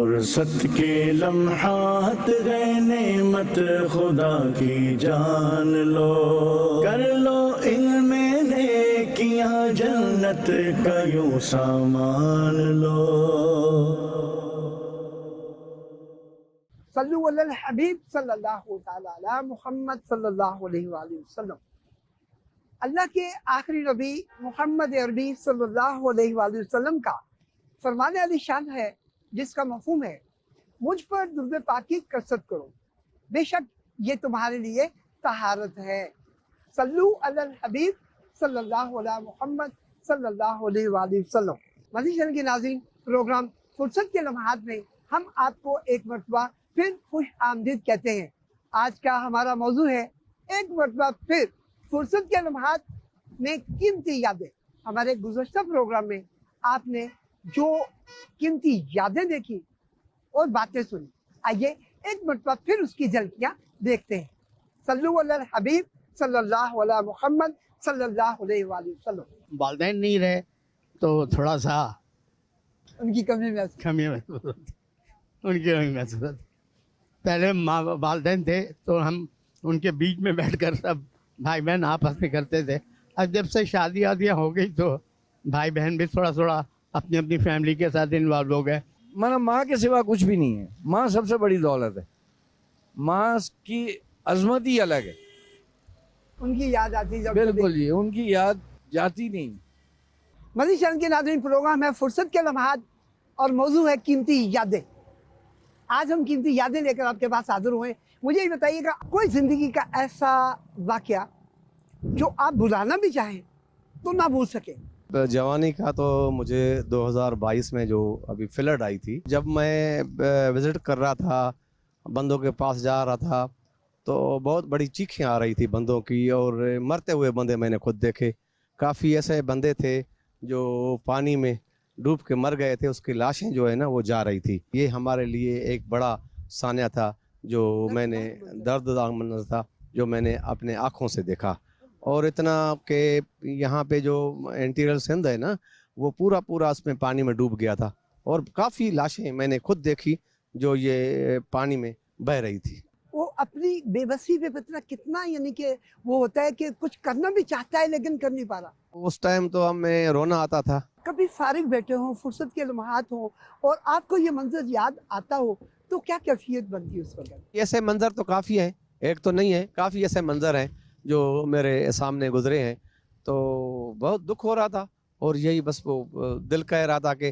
فرصت کے لمحات گئے نعمت خدا کی جان لو، کر لو علم نیکیاں جنت کا یوں سامان لو۔ صلو علی الحبیب صلی اللہ تعالی علی محمد صلی اللہ علیہ وآلہ وسلم۔ اللہ کے آخری نبی محمد عربی صلی اللہ علیہ وآلہ وسلم کا فرمان علی شان ہے، جس کا مفہوم ہے مجھ پر درود پاک کی کثرت کرو، بے شک یہ تمہارے لیے طہارت ہے۔ صلو علی الحبیب صلی اللہ علیہ محمد صلی اللہ علیہ وآلہ وسلم۔ مدنی چینل کے ناظرین، پروگرام فرصت کے لمحات میں ہم آپ کو ایک مرتبہ پھر خوش آمدید کہتے ہیں۔ آج کا ہمارا موضوع ہے ایک مرتبہ پھر فرصت کے لمحات میں قیمتی یادیں۔ ہمارے گزشتہ پروگرام میں آپ نے جو قیمتی یادیں دیکھی اور باتیں سنی، آئیے ایک مرتبہ پھر اس کی جھلکیاں دیکھتے ہیں۔ صلو علی الحبیب صلی اللہ علیہ محمد صلی اللہ علیہ وآلہ وسلم۔ والدین نہیں رہے تو تھوڑا سا ان کی کمی محسوس کمی محسوس ہوتی، ان کی کمی محسوس ہوتی۔ پہلے ماں والدین تھے تو ہم ان کے بیچ میں بیٹھ کر سب بھائی بہن آپس میں کرتے تھے۔ اب جب سے شادی آدیاں ہو گئی تو بھائی بہن بھی تھوڑا تھوڑا اپنی اپنی فیملی کے ساتھ انوالو ہو گئے۔ ماں کے سوا کچھ بھی نہیں ہے، ماں سب سے بڑی دولت ہے، ماں کی عظمت ہی الگ ہے۔ ان کی یاد آتی جب بالکل جی، ان کی یاد جاتی نہیں۔ مدنی چینل کے ناظرین، پروگرام ہے فرصت کے لمحات اور موضوع ہے قیمتی یادیں۔ آج ہم قیمتی یادیں لے کر آپ کے پاس حاضر ہوئے۔ مجھے یہ بتائیے گا کوئی زندگی کا ایسا واقعہ جو آپ بھلانا بھی چاہیں تو نہ بھول سکے۔ جوانی کا تو مجھے 2022 میں جو ابھی فلڈ آئی تھی، جب میں وزٹ کر رہا تھا، بندوں کے پاس جا رہا تھا تو بہت بڑی چیخیں آ رہی تھی بندوں کی، اور مرتے ہوئے بندے میں نے خود دیکھے۔ کافی ایسے بندے تھے جو پانی میں ڈوب کے مر گئے تھے، اس کی لاشیں جو ہے نا وہ جا رہی تھی۔ یہ ہمارے لیے ایک بڑا سانحہ تھا جو میں نے دردناک منظر تھا جو میں نے اپنے آنکھوں سے دیکھا۔ اور اتنا کہ یہاں پہ جو انٹیریل سندھ ہے نا وہ پورا اس میں پانی میں ڈوب گیا تھا، اور کافی لاشیں میں نے خود دیکھی جو یہ پانی میں بہہ رہی تھی۔ وہ اپنی بے بسی پہ اتنا کتنا، یعنی کہ وہ ہوتا ہے کہ کچھ کرنا بھی چاہتا ہے لیکن کر نہیں پا رہا۔ اس ٹائم تو ہمیں رونا آتا تھا۔ کبھی فارغ بیٹھے ہوں، فرصت کے لمحات ہوں اور آپ کو یہ منظر یاد آتا ہو تو کیا کیفیت بنتی ہے اس وقت؟ ایسے منظر تو کافی ہیں، ایک تو نہیں ہے، کافی ایسے منظر ہیں جو میرے سامنے گزرے ہیں، تو بہت دکھ ہو رہا تھا، اور یہی بس وہ دل کہہ رہا تھا کہ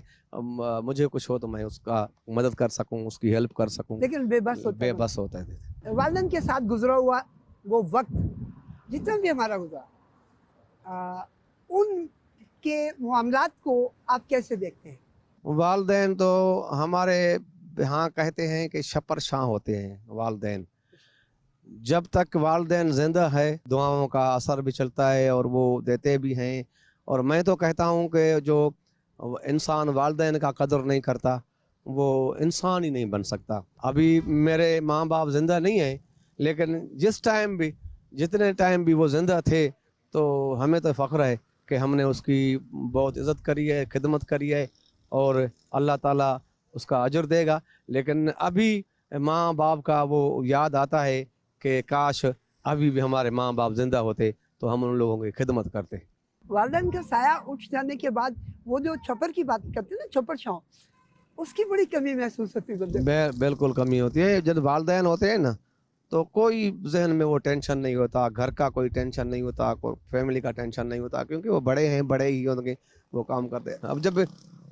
مجھے کچھ ہو تو میں اس کا مدد کر سکوں، اس کی ہیلپ کر سکوں، لیکن بے بس ہوتا ہے۔ والدین کے ساتھ گزرا ہوا وہ وقت جتنا بھی ہمارا گزرا، ان کے معاملات کو آپ کیسے دیکھتے ہیں؟ والدین تو ہمارے ہاں کہتے ہیں کہ شپر شاہ ہوتے ہیں والدین۔ جب تک والدین زندہ ہے دعاؤں کا اثر بھی چلتا ہے اور وہ دیتے بھی ہیں، اور میں تو کہتا ہوں کہ جو انسان والدین کا قدر نہیں کرتا وہ انسان ہی نہیں بن سکتا۔ ابھی میرے ماں باپ زندہ نہیں ہیں، لیکن جتنے ٹائم بھی وہ زندہ تھے تو ہمیں تو فخر ہے کہ ہم نے اس کی بہت عزت کری ہے، خدمت کری ہے، اور اللہ تعالیٰ اس کا اجر دے گا۔ لیکن ابھی ماں باپ کا وہ یاد آتا ہے کہ کاش ابھی بھی ہمارے ماں باپ زندہ ہوتے تو ہم ان لوگوں کی خدمت کرتے۔ والدین کا سایہ اٹھ جانے کے بعد وہ جو چھپر کی بات کرتے ہیں نا، چھپر چھاؤں، اس کی بڑی کمی محسوس ہوتی ہے۔ بالکل کمی ہوتی ہے۔ جب والدین ہوتے ہیں نا تو کوئی ذہن میں وہ ٹینشن نہیں ہوتا، گھر کا کوئی ٹینشن نہیں ہوتا، کوئی فیملی کا ٹینشن نہیں ہوتا، کیونکہ وہ بڑے ہیں، بڑے ہی ہوں گے، وہ کام کرتے ہیں۔ اب جب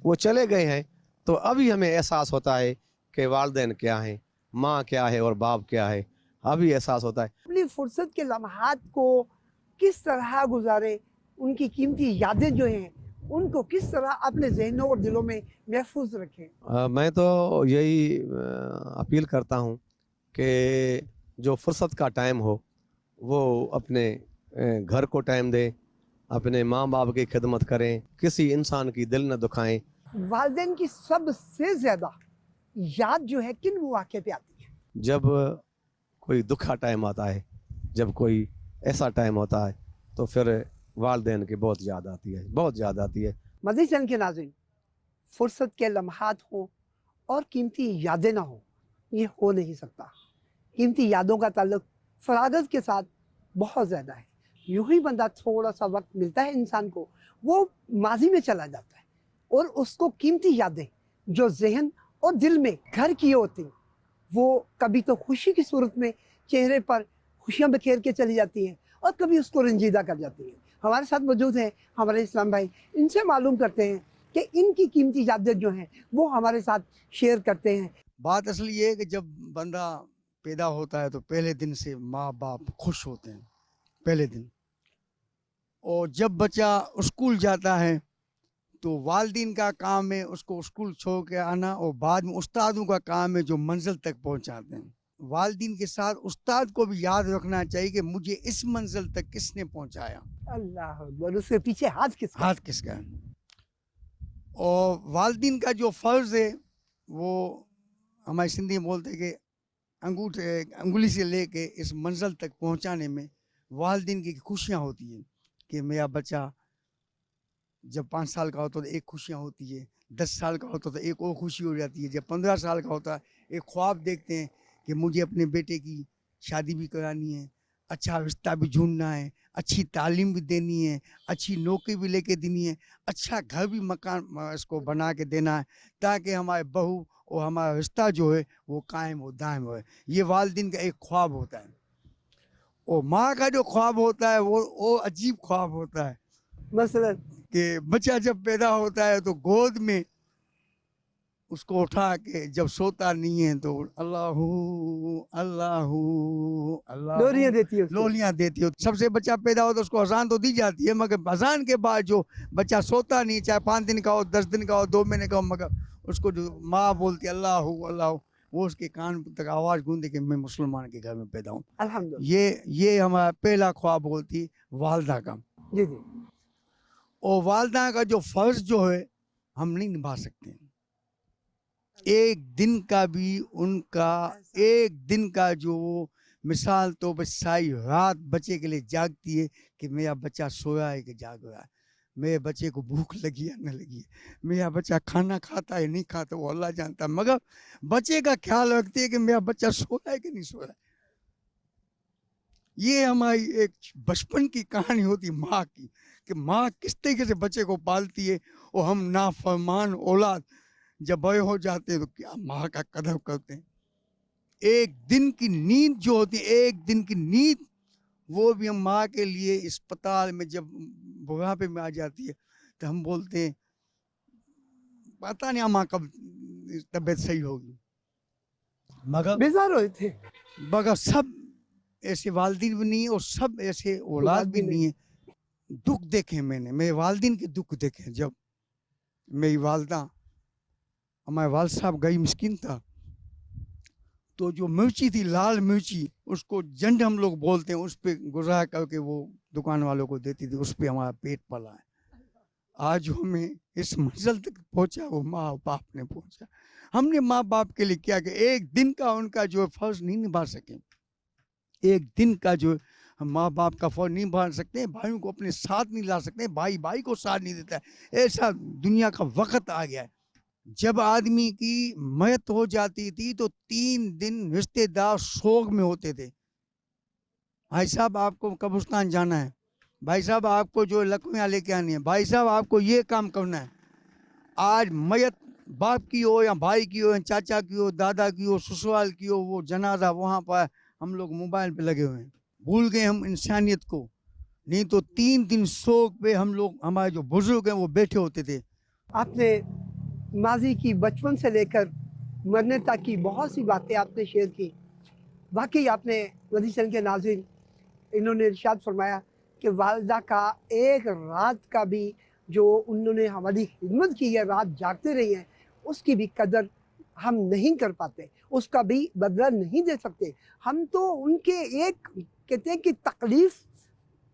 وہ چلے گئے ہیں تو ابھی ہمیں احساس ہوتا ہے کہ والدین کیا ہیں، ماں کیا ہے اور باپ کیا ہے، ابھی احساس ہوتا ہے۔ اپنی فرصت کے لمحات کو کس طرح گزارے، ان کی قیمتی یادیں جو ہیں ان کو کس طرح اپنے ذہنوں اور دلوں میں محفوظ رکھیں؟ میں تو یہی اپیل کرتا ہوں کہ جو فرصت کا ٹائم ہو وہ اپنے گھر کو ٹائم دیں، اپنے ماں باپ کی خدمت کریں، کسی انسان کی دل نہ دکھائیں۔ والدین کی سب سے زیادہ یاد جو ہے کن مواقع پہ آتی ہے؟ جب کوئی دکھا ٹائم آتا ہے، جب کوئی ایسا ٹائم ہوتا ہے تو پھر والدین کی بہت یاد آتی ہے، بہت یاد آتی ہے۔ مدنی چینل کے ناظرین، فرصت کے لمحات ہوں اور قیمتی یادیں نہ ہوں، یہ ہو نہیں سکتا۔ قیمتی یادوں کا تعلق فراغت کے ساتھ بہت زیادہ ہے۔ یوں ہی بندہ تھوڑا سا وقت ملتا ہے انسان کو، وہ ماضی میں چلا جاتا ہے اور اس کو قیمتی یادیں جو ذہن اور دل میں گھر کیے ہوتے ہیں، وہ کبھی تو خوشی کی صورت میں چہرے پر خوشیاں بکھیر کے چلی جاتی ہیں اور کبھی اس کو رنجیدہ کر جاتی ہیں۔ ہمارے ساتھ موجود ہیں ہمارے اسلام بھائی، ان سے معلوم کرتے ہیں کہ ان کی قیمتی یادیں جو ہیں وہ ہمارے ساتھ شیئر کرتے ہیں۔ بات اصل یہ ہے کہ جب بندہ پیدا ہوتا ہے تو پہلے دن سے ماں باپ خوش ہوتے ہیں، پہلے دن، اور جب بچہ اسکول جاتا ہے تو والدین کا کام ہے اس کو اسکول چھوڑ کے آنا، اور بعد میں استادوں کا کام ہے جو منزل تک پہنچاتے ہیں۔ والدین کے ساتھ استاد کو بھی یاد رکھنا چاہیے کہ مجھے اس منزل تک کس نے پہنچایا، اللہ اکبر، اس کے پیچھے ہاتھ کس کا؟ ہاتھ کس کا ہے۔ اور والدین کا جو فرض ہے وہ ہماری سندھی میں بولتے ہیں کہ انگلی سے لے کے اس منزل تک پہنچانے میں والدین کی خوشیاں ہوتی ہیں کہ میرا بچہ جب 5 سال کا ہوتا ہے تو ایک خوشیاں ہوتی ہے، 10 سال کا ہوتا ہے تو ایک اور خوشی ہو جاتی ہے، جب 15 سال کا ہوتا ہے ایک خواب دیکھتے ہیں کہ مجھے اپنے بیٹے کی شادی بھی کرانی ہے، اچھا رشتہ بھی ڈھونڈنا ہے، اچھی تعلیم بھی دینی ہے، اچھی نوکری بھی لے کے دینی ہے، اچھا گھر بھی مکان اس کو بنا کے دینا ہے تاکہ ہمارے بہو اور ہمارا رشتہ جو ہے وہ قائم و دائم ہو۔ یہ والدین کا ایک خواب ہوتا ہے، اور ماں کا جو خواب ہوتا ہے وہ عجیب خواب ہوتا ہے مثلا کہ بچہ جب پیدا ہوتا ہے تو گود میں اس کو اٹھا کے جب سوتا نہیں ہے تو اللہ اللہ اللہ لوریاں دیتی ہے اس کو۔ لولیاں دیتی ہے۔ سب سے بچہ پیدا ہوتا ہے اس کو اذان تو دی جاتی ہے، مگر اذان کے بعد جو بچہ سوتا نہیں، چاہے 5 دن کا ہو، 10 دن کا ہو، 2 مہینے کا ہو، مگر اس کو جو ماں بولتی ہے اللہ اللہ، وہ اس کے کان تک آواز گونجتی کہ میں مسلمان کے گھر میں پیدا ہوں۔ الحمدللہ۔ یہ ہمارا پہلا خواب ہوتی والدہ کا، جی جی، اور والدہ کا جو فرض جو ہے ہم نہیں نبھا سکتے۔ ایک دن کا بھی ان کا، ایک دن کا جو مثال تو بس ساری رات بچے کے لیے جاگتی ہے کہ میرا بچہ سویا ہے کہ جاگ رہا ہے، میرے بچے کو بھوک لگی ہے نہ لگی ہے، میرا بچہ کھانا کھاتا ہے نہیں کھاتا وہ اللہ جانتا ہے، مگر بچے کا خیال رکھتی ہے کہ میرا بچہ سویا ہے کہ نہیں سویا ہے۔ یہ ہماری ایک بچپن کی کہانی ہوتی ماں کی، کہ ماں کس طریقے سے بچے کو پالتی ہے، اور ہم نافرمان اولاد جب بڑے ہو جاتے ہیں تو کیا ماں کا قدر کرتے ہیں۔ ایک دن کی نیند جو ہوتی ہے، ایک دن کی نیند، وہ بھی ہم ماں کے لیے اسپتال میں جب بڑھاپے میں آ جاتی ہے تو ہم بولتے ہیں پتہ نہیں ماں کب طبیعت صحیح ہوگی، مگر بیزار ہوئے تھے۔ سب ایسے والدین بھی نہیں ہیں اور سب ایسے اولاد بھی نہیں ہیں۔ دکھ دیکھے میں نے، میرے والدین کے دکھ دیکھے، جب میری والدہ، ہمارے والد صاحب غریب مسکین تھا تو جو مرچی تھی لال مرچی، اس کو جنڈ ہم لوگ بولتے ہیں، اس پہ گزارا کر کے وہ دکان والوں کو دیتی تھی، اس پہ ہمارا پیٹ پلا ہے۔ آج ہمیں اس منزل تک پہنچا وہ ماں باپ نے پہنچا۔ ہم نے ماں باپ کے لیے کیا کہ ایک دن کا ان کا جو فرض نہیں نبھا سکے، ایک دن کا جو ہم ماں باپ کا فرض نہیں نبھا سکتے، بھائیوں کو اپنے ساتھ نہیں لا سکتے، بھائی بھائی کو ساتھ نہیں دیتا ہے۔ ایسا دنیا کا وقت آ گیا ہے۔ جب آدمی کی موت ہو جاتی تھی تو 3 دن رشتے دار سوگ میں ہوتے تھے، بھائی صاحب آپ کو قبرستان جانا ہے، بھائی صاحب آپ کو جو لکڑیاں لے کے آنی ہے، بھائی صاحب آپ کو یہ کام کرنا ہے۔ آج میت باپ کی ہو یا بھائی کی ہو یا چاچا کی ہو، دادا کی ہو، سسرال کی ہو، وہ جنازہ وہاں پر ہم لوگ موبائل پہ لگے ہوئے ہیں، بھول گئے ہم انسانیت کو۔ نہیں تو 3 دن سوگ پہ ہم لوگ، ہمارے جو بزرگ ہیں وہ بیٹھے ہوتے تھے۔ آپ نے ماضی کی بچپن سے لے کر مرنے تک کی بہت سی باتیں آپ نے شیئر کی۔ واقعی آپ نے مدنی چینل کے ناظرین، انہوں نے ارشاد فرمایا کہ والدہ کا ایک رات کا بھی جو انہوں نے ہماری خدمت کی ہے، رات جاگتے رہی ہیں، اس کی بھی قدر ہم نہیں کر پاتے، اس کا بھی بدلہ نہیں دے سکتے۔ ہم تو ان کے ایک کہتے ہیں کہ تکلیف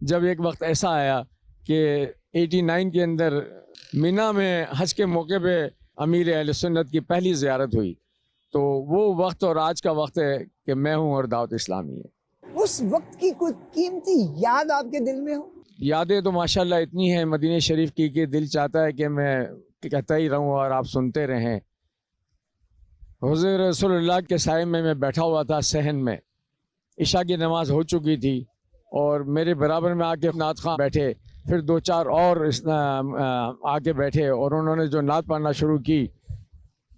جب ایک وقت ایسا آیا کہ 89 کے اندر مینا میں حج کے موقع پہ امیر اہل سنت کی پہلی زیارت ہوئی، تو وہ وقت اور آج کا وقت ہے کہ میں ہوں اور دعوت اسلامی ہے۔ اس وقت کی کوئی قیمتی یاد آپ کے دل میں ہو؟ یادیں تو ماشاءاللہ اتنی ہیں مدینہ شریف کی کہ دل چاہتا ہے کہ میں کہتا ہی رہوں اور آپ سنتے رہیں۔ حضور رسول اللہ کے سائے میں بیٹھا ہوا تھا صحن میں، عشاء کی نماز ہو چکی تھی اور میرے برابر میں آ کے نعت خواں بیٹھے، پھر دو چار اور آ کے بیٹھے اور انہوں نے جو نعت پڑھنا شروع کی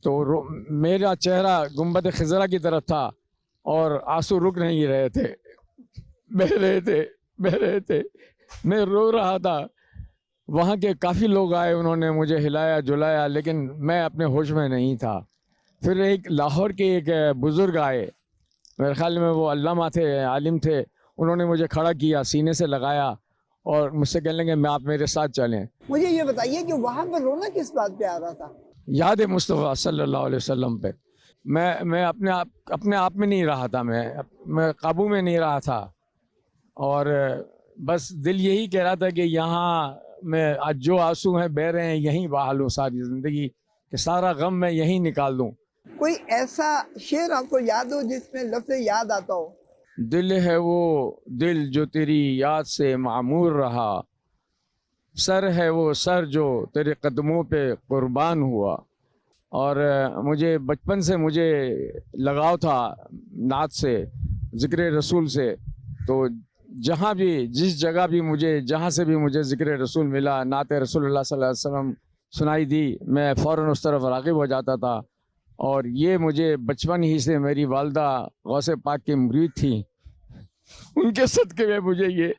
تو میرا چہرہ گنبد خضرا کی طرف تھا اور آنسو رک نہیں رہے تھے، بہہ رہے تھے، میں رو رہا تھا۔ وہاں کے کافی لوگ آئے، انہوں نے مجھے ہلایا جلایا، لیکن میں اپنے ہوش میں نہیں تھا۔ پھر ایک لاہور کے ایک بزرگ آئے، میرے خیال میں وہ علامہ تھے، عالم تھے، انہوں نے مجھے کھڑا کیا، سینے سے لگایا اور مجھ سے کہنے لگے میں آپ میرے ساتھ چلیں۔ مجھے یہ بتائیے کہ وہاں پر رونا کس بات پہ آ رہا تھا؟ یاد مصطفیٰ صلی اللہ علیہ وسلم پہ۔ میں اپنے آپ میں نہیں رہا تھا، میں قابو میں نہیں رہا تھا، اور بس دل یہی کہہ رہا تھا کہ یہاں میں آج جو آنسو ہیں بہہ رہے ہیں یہیں بہا لوں ساری زندگی، کہ سارا غم میں یہیں نکال دوں۔ کوئی ایسا شعر آپ کو یاد ہو جس میں لفظ یاد آتا ہو؟ دل ہے وہ دل جو تیری یاد سے معمور رہا، سر ہے وہ سر جو تیرے قدموں پہ قربان ہوا۔ اور مجھے بچپن سے مجھے لگاؤ تھا نعت سے، ذکر رسول سے، تو جہاں بھی جس جگہ بھی جہاں سے بھی مجھے ذکر رسول ملا، نعت رسول اللہ صلی اللہ علیہ وسلم سنائی دی، میں فوراً اس طرف راغب ہو جاتا تھا۔ اور یہ مجھے بچپن ہی سے میری والدہ غوث پاک کی مرید تھیں، ان کے صدقے میں مجھے یہ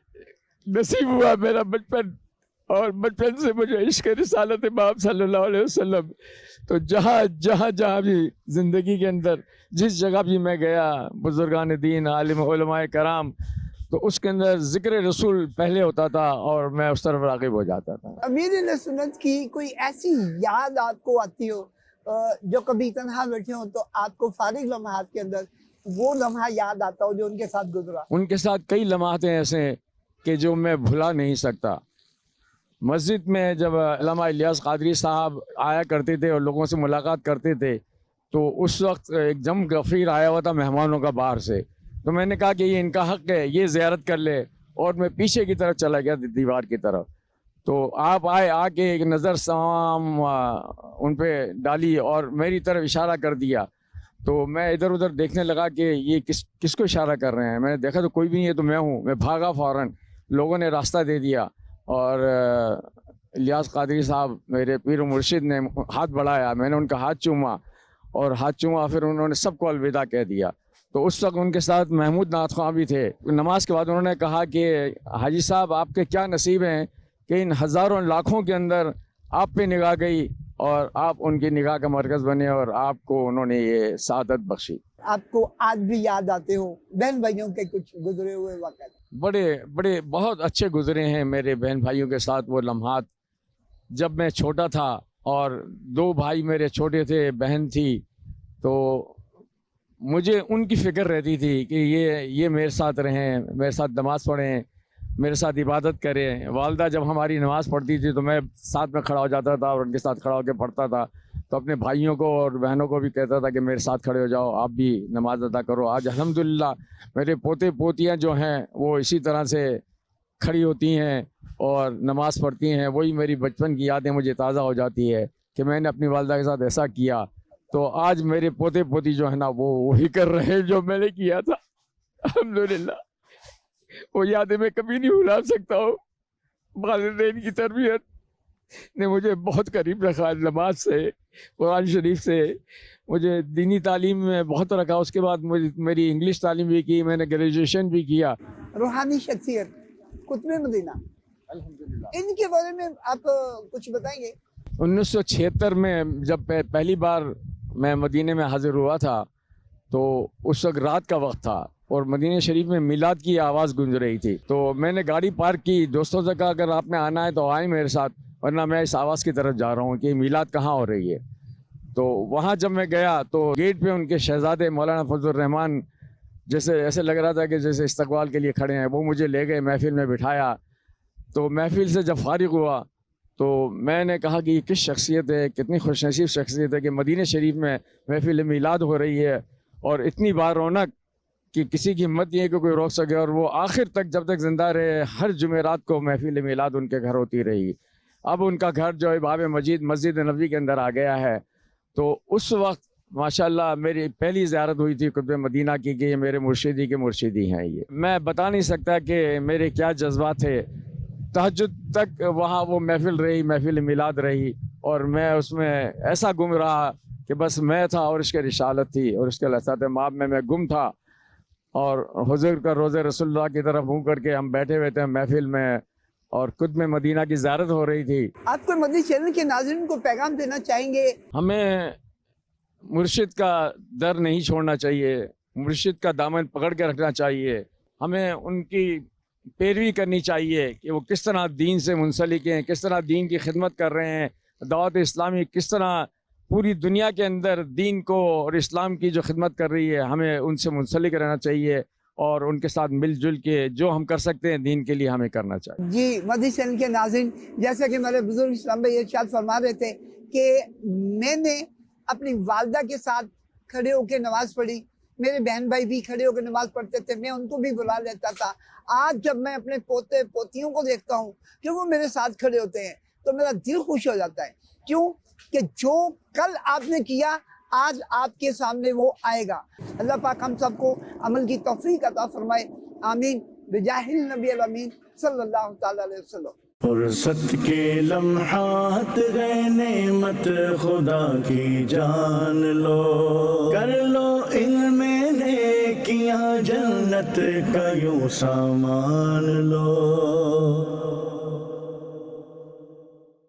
نصیب ہوا میرا بچپن، اور بچپن سے مجھے عشق رسالت باب صلی اللہ علیہ وسلم۔ تو جہاں بھی زندگی کے اندر جس جگہ بھی میں گیا، بزرگان دین، عالم علماء کرام، تو اس کے اندر ذکر رسول پہلے ہوتا تھا اور میں اس طرف راغب ہو جاتا تھا۔ امیر اہل سنت کی کوئی ایسی یاد آپ کو آتی ہو جو کبھی تنہا بیٹھے ہو تو آپ کو فارغ لمحات کے اندر وہ لمحہ یاد آتا ہو جو ان کے ساتھ گزرا؟ ان کے ساتھ کئی لمحات ہیں ایسے کہ جو میں بھلا نہیں سکتا۔ مسجد میں جب علامہ الیاس قادری صاحب آیا کرتے تھے اور لوگوں سے ملاقات کرتے تھے، تو اس وقت ایک جم غفیر آیا ہوا تھا مہمانوں کا باہر سے، تو میں نے کہا کہ یہ ان کا حق ہے، یہ زیارت کر لے، اور میں پیچھے کی طرف چلا گیا دیوار کی طرف۔ تو آپ آئے، آ کے ایک نظر سلام ان پہ ڈالی اور میری طرف اشارہ کر دیا، تو میں ادھر ادھر دیکھنے لگا کہ یہ کس کو اشارہ کر رہے ہیں۔ میں نے دیکھا تو کوئی بھی نہیں ہے، تو میں ہوں۔ میں بھاگا فوراً، لوگوں نے راستہ دے دیا، اور الیاس قادری صاحب میرے پیر و مرشد نے ہاتھ بڑھایا، میں نے ان کا ہاتھ چوما، اور ہاتھ چوما، پھر انہوں نے سب کو الوداع کہہ دیا۔ تو اس وقت ان کے ساتھ محمود نعت خواں بھی تھے۔ نماز کے بعد انہوں نے کہا کہ حاجی صاحب آپ کے کیا نصیب ہیں کہ ان ہزاروں لاکھوں کے اندر آپ پہ نگاہ گئی اور آپ ان کی نگاہ کا مرکز بنے، اور آپ کو انہوں نے یہ سعادت بخشی۔ آپ کو آج بھی یاد آتے ہو بہن بھائیوں کے کچھ گزرے ہوئے واقعات؟ بڑے بہت اچھے گزرے ہیں میرے بہن بھائیوں کے ساتھ وہ لمحات۔ جب میں چھوٹا تھا اور 2 بھائی میرے چھوٹے تھے، بہن تھی، تو مجھے ان کی فکر رہتی تھی کہ یہ میرے ساتھ رہیں، میرے ساتھ نماز پڑھیں، میرے ساتھ عبادت کریں۔ والدہ جب ہماری نماز پڑھتی تھی تو میں ساتھ میں کھڑا ہو جاتا تھا اور ان کے ساتھ کھڑا ہو کے پڑھتا تھا، تو اپنے بھائیوں کو اور بہنوں کو بھی کہتا تھا کہ میرے ساتھ کھڑے ہو جاؤ، آپ بھی نماز ادا کرو۔ آج الحمدللہ میرے پوتے پوتیاں جو ہیں وہ اسی طرح سے کھڑی ہوتی ہیں اور نماز پڑھتی ہیں۔ وہی میری بچپن کی یادیں مجھے تازہ ہو جاتی ہے کہ میں نے اپنی والدہ کے ساتھ ایسا کیا، تو آج میرے پوتے پوتی جو ہے نا وہ وہی کر رہے ہیں جو میں نے کیا تھا۔ الحمدللہ وہ یادیں میں کبھی نہیں بھلا سکتا ہوں۔ والدین کی تربیت نے مجھے بہت قریب رکھا، نماز سے، قرآن شریف سے، مجھے دینی تعلیم میں بہت رکھا۔ اس کے بعد میری انگلش تعلیم بھی کی، میں نے گریجویشن بھی کیا۔ روحانی شخصیت قطب مدینہ، ان کے بارے میں آپ کچھ بتائیں گے؟ 1976 میں جب پہلی بار میں مدینے میں حاضر ہوا تھا تو اس وقت رات کا وقت تھا اور مدینہ شریف میں میلاد کی آواز گونج رہی تھی، تو میں نے گاڑی پارک کی، دوستوں سے کہا اگر آپ نے آنا ہے تو آئیں میرے ساتھ، ورنہ میں اس آواز کی طرف جا رہا ہوں کہ میلاد کہاں ہو رہی ہے۔ تو وہاں جب میں گیا تو گیٹ پہ ان کے شہزادے مولانا فضل الرحمان جیسے ایسے لگ رہا تھا کہ جیسے استقبال کے لیے کھڑے ہیں. وہ مجھے لے گئے محفل میں بٹھایا. تو محفل سے جب فارغ ہوا تو میں نے کہا کہ یہ کس شخصیت ہے, کتنی خوش نصیب شخصیت ہے کہ مدینہ شریف میں محفل میلاد ہو رہی ہے اور اتنی بار رونق کہ کسی کی ہمت نہیں ہے کہ کوئی روک سکے. اور وہ آخر تک جب تک زندہ رہے ہر جمعرات کو محفل میلاد ان کے گھر ہوتی رہی. اب ان کا گھر جو ہے باب مجید مسجد نبوی کے اندر آ گیا ہے. تو اس وقت ماشاءاللہ میری پہلی زیارت ہوئی تھی قطب مدینہ کی کہ یہ میرے مرشدی کے مرشدی ہیں. یہ میں بتا نہیں سکتا کہ میرے کیا جذبات تھے. تہجد تک وہاں وہ محفل رہی, محفل میلاد رہی, اور میں اس میں ایسا گم رہا کہ بس میں تھا اور اس کے رسالت تھی اور اس کے لذات ماب میں گم تھا. اور حضور کا روزے رسول اللہ کی طرف منہ کر کے ہم بیٹھے ہوئے تھے محفل میں اور قطب مدینہ کی زیارت ہو رہی تھی. آپ کو مدنی چینل کے ناظرین کو پیغام دینا چاہیں گے؟ ہمیں مرشد کا در نہیں چھوڑنا چاہیے, مرشد کا دامن پکڑ کے رکھنا چاہیے. ہمیں ان کی پیروی کرنی چاہیے کہ وہ کس طرح دین سے منسلک ہیں, کس طرح دین کی خدمت کر رہے ہیں. دعوت اسلامی کس طرح پوری دنیا کے اندر دین کو اور اسلام کی جو خدمت کر رہی ہے, ہمیں ان سے منسلک رہنا چاہیے اور ان کے ساتھ مل جل کے جو ہم کر سکتے ہیں دین کے لیے ہمیں کرنا چاہیے. جی مدنی چینل کے ناظرین, جیسا کہ ہمارے بزرگ اسلام بھائی ارشاد فرما رہے تھے کہ میں نے اپنی والدہ کے ساتھ کھڑے ہو کے نماز پڑھی, میرے بہن بھائی بھی کھڑے ہو کے نماز پڑھتے تھے, میں ان کو بھی بلا لیتا تھا. آج جب میں اپنے پوتے پوتیوں کو دیکھتا ہوں کہ وہ میرے ساتھ کھڑے ہوتے ہیں تو میرا دل خوش ہو جاتا ہے. کیوں کہ جو کل آپ نے کیا آج آپ کے سامنے وہ آئے گا. اللہ پاک ہم سب کو عمل کی توفیق عطا فرمائے, آمین بجاہ النبی الامین صلی اللہ تعالی علیہ وسلم. فرصت کے لمحات ہے نعمت خدا کی جان لو, کر لو ان میں نیکیاں جنت کا یوں سامان لو.